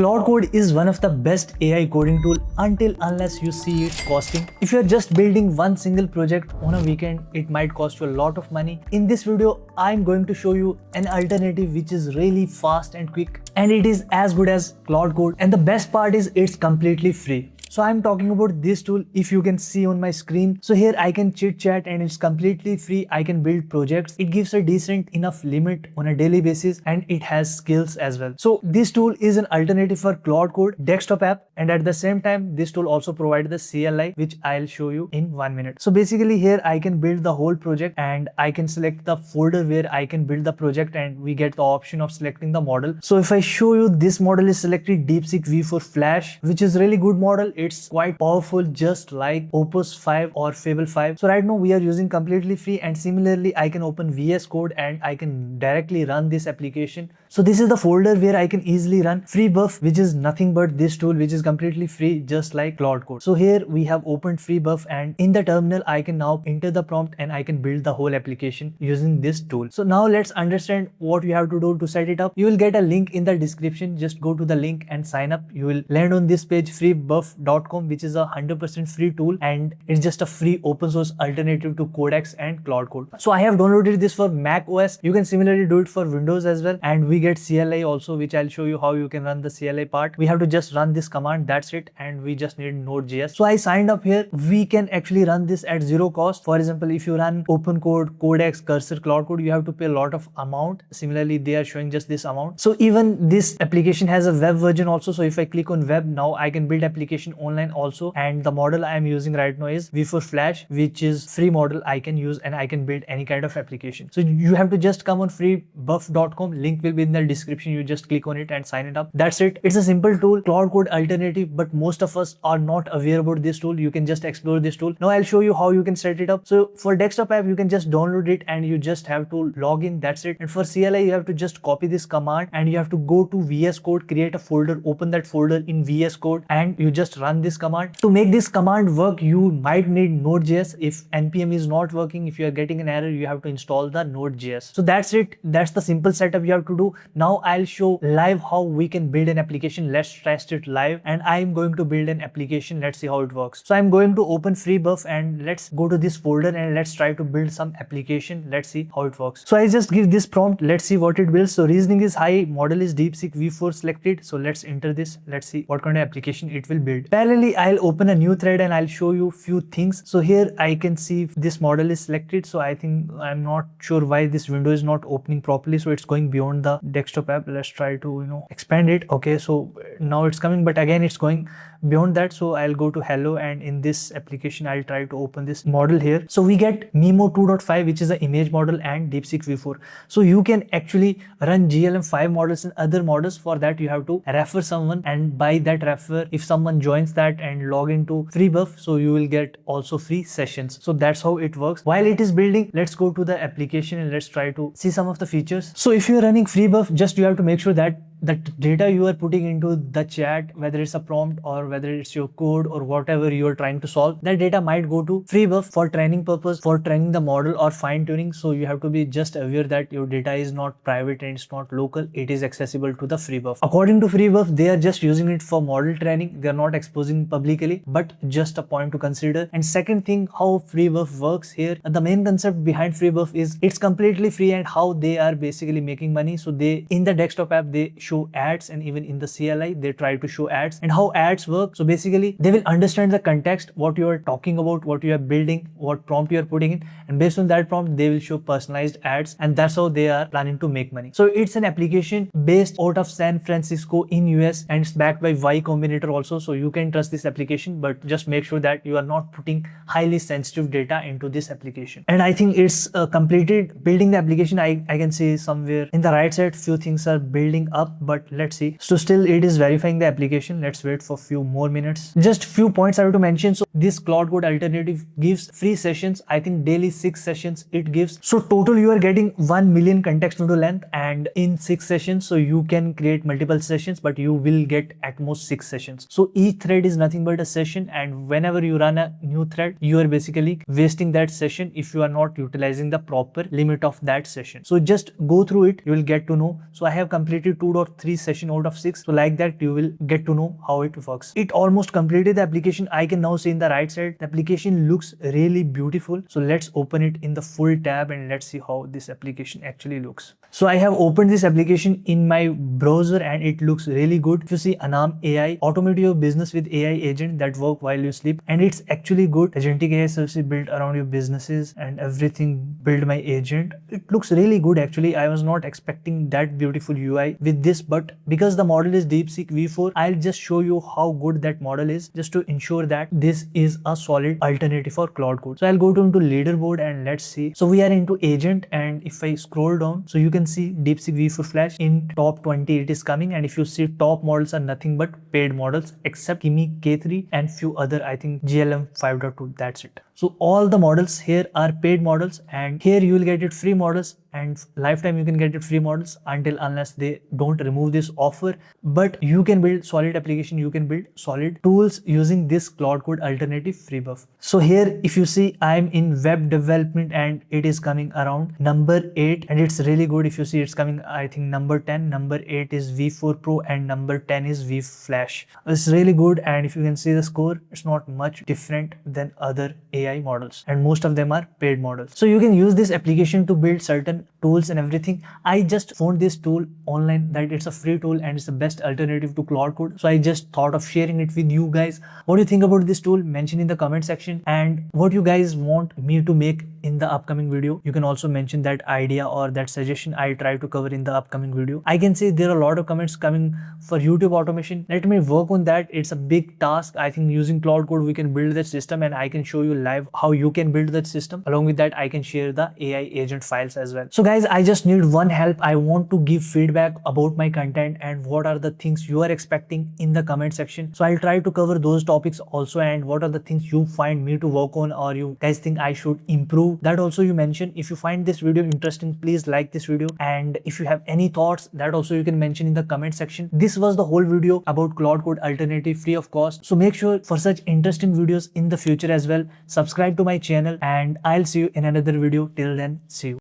Claude Code is one of the best AI coding tool unless you see its costing. If you're just building one single project on a weekend, it might cost you a lot of money. In this video, I'm going to show you an alternative which is really fast and quick, and it is as good as Claude Code. And the best part is it's completely free. So I'm talking about this tool. If you can see on my screen, so here I can chit chat and it's completely free. I can build projects. It gives a decent enough limit on a daily basis and it has skills as well. So this tool is an alternative for Claude Code desktop app, and at the same time this tool also provides the CLI, which I'll show you in 1 minute. So basically here I can build the whole project and I can select the folder where I can build the project, and we get the option of selecting the model. So if I show you, this model is selected DeepSeek V4 Flash, which is really good model. It's quite powerful, just like Opus 5 or Fable 5. So right now we are using completely free, and similarly I can open VS Code and I can directly run this application. So this is the folder where I can easily run Freebuff, which is nothing but this tool, which is completely free, just like Claude Code. So here we have opened Freebuff, and in the terminal I can now enter the prompt and I can build the whole application using this tool. So now let's understand what you have to do to set it up. You will get a link in the description. Just go to the link and sign up. You will land on this page, freebuff.com, which is a 100% free tool, and it's just a free open source alternative to Codex and Claude Code. So I have downloaded this for Mac OS. You can similarly do it for Windows as well, and we get CLI also, which I'll show you how you can run the CLI part. We have to just run this command, that's it, and we just need Node.js. So I signed up here. We can actually run this at zero cost. For example, if you run Open Code, Codex, Cursor, Claude Code, you have to pay a lot of amount. Similarly, they are showing just this amount. So even this application has a web version also. So if I click on web, now I can build application online also, and the model I am using right now is V4 Flash, which is free model I can use, and I can build any kind of application. So you have to just come on freebuff.com. Link will be in the description. You just click on it and sign it up. That's it. It's a simple tool, Claude Code alternative, but most of us are not aware about this tool. You can just explore this tool. Now I'll show you how you can set it up. So for desktop app, you can just download it and you just have to log in. That's it. And for CLI, you have to just copy this command and you have to go to VS Code, create a folder, open that folder in VS Code, and you just run this command. To make this command work, you might need Node.js. If npm is not working, if you are getting an error, you have to install the Node.js. So that's it. That's the simple setup you have to do. Now I'll show live how we can build an application. Let's test it live, and I'm going to build an application. Let's see how it works. So I'm going to open Freebuff and let's go to this folder and let's try to build some application. Let's see how it works. So I just give this prompt. Let's see what it builds. So reasoning is high, model is DeepSeek V4 selected. So let's enter this. Let's see what kind of application it will build. Parallelly, I'll open a new thread and I'll show you few things. So here I can see this model is selected. So I think I'm not sure why this window is not opening properly. So it's going beyond the desktop app. Let's try to expand it. Okay, so now it's coming, but again it's going beyond that. So I'll go to hello, and in this application I'll try to open this model here. So we get Mimo 2.5, which is the image model, and DeepSeek V4. So you can actually run GLM5 models and other models. For that you have to refer someone, and by that refer, if someone joins that and log into Freebuff, so you will get also free sessions. So that's how it works. While it is building, let's go to the application and let's try to see some of the features. So if you're running Freebuff, just you have to make sure that the data you are putting into the chat, whether it's a prompt or whether it's your code or whatever you are trying to solve, that data might go to Freebuff for training purpose, for training the model or fine tuning. So you have to be just aware that your data is not private and it's not local. It is accessible to the Freebuff. According to Freebuff, they are just using it for model training. They are not exposing publicly, but just a point to consider. And second thing, how Freebuff works here. The main concept behind Freebuff is it's completely free, and how they are basically making money. So they, in the desktop app, they show ads, and even in the CLI they try to show ads. And how ads work, so basically they will understand the context, what you are talking about, what you are building, what prompt you are putting in, and based on that prompt they will show personalized ads, and that's how they are planning to make money. So it's an application based out of San Francisco in US, and it's backed by Y Combinator also. So you can trust this application, but just make sure that you are not putting highly sensitive data into this application. And I think it's completed building the application. I can see somewhere in the right side few things are building up, but let's see. So still it is verifying the application. Let's wait for a few more minutes. Just few points I have to mention. So this Claude Code alternative gives free sessions. I think daily 6 sessions it gives. So total you are getting 1 million context window length and in 6 sessions. So you can create multiple sessions, but you will get at most 6 sessions. So each thread is nothing but a session, and whenever you run a new thread, you are basically wasting that session if you are not utilizing the proper limit of that session. So just go through it, you will get to know. So I have completed 2.3 session out of 6. So like that you will get to know how it works. It almost completed the application. I can now see in the right side the application looks really beautiful. So let's open it in the full tab and let's see how this application actually looks. So I have opened this application in my browser and it looks really good. If you see Anam AI, automate your business with AI agent that work while you sleep, and it's actually good. Agentic AI services built around your businesses and everything build my agent. It looks really good actually. I was not expecting that beautiful UI with this, but because the model is DeepSeek V4, I'll just show you how good that model is just to ensure that this is a solid alternative for Claude Code. So I'll go into leaderboard and let's see. So we are into agent, and if I scroll down, so you can see DeepSeek V4 Flash in top 20 it is coming, and if you see top models are nothing but paid models except Kimi K3 and few other, I think GLM 5.2, that's it. So all the models here are paid models, and here you will get it free models, and lifetime you can get it free models until unless they don't remove this offer. But you can build solid application, you can build solid tools using this Claude Code alternative Freebuff. So here if you see I'm in web development and it is coming around number 8, and it's really good. If you see it's coming I think number 10, number 8 is V4 Pro, and number 10 is V Flash. It's really good, and if you can see the score, it's not much different than other AI models, and most of them are paid models. So you can use this application to build certain tools and everything. I just found this tool online that it's a free tool and it's the best alternative to Claude Code. So I just thought of sharing it with you guys. What do you think about this tool? Mention in the comment section, and what you guys want me to make in the upcoming video. You can also mention that idea or that suggestion. I try to cover in the upcoming video. I can see there are a lot of comments coming for YouTube automation. Let me work on that. It's a big task. I think using Claude Code we can build that system, and I can show you live how you can build that system. Along with that I can share the AI agent files as well. So guys, I just need one help. I want to give feedback about my content and what are the things you are expecting in the comment section. So I'll try to cover those topics also, and what are the things you find me to work on or you guys think I should improve, that also you mention. If you find this video interesting, please like this video, and if you have any thoughts, that also you can mention in the comment section. This was the whole video about Claude Code alternative free of cost. So make sure for such interesting videos in the future as well, subscribe to my channel, and I'll see you in another video. Till then, see you.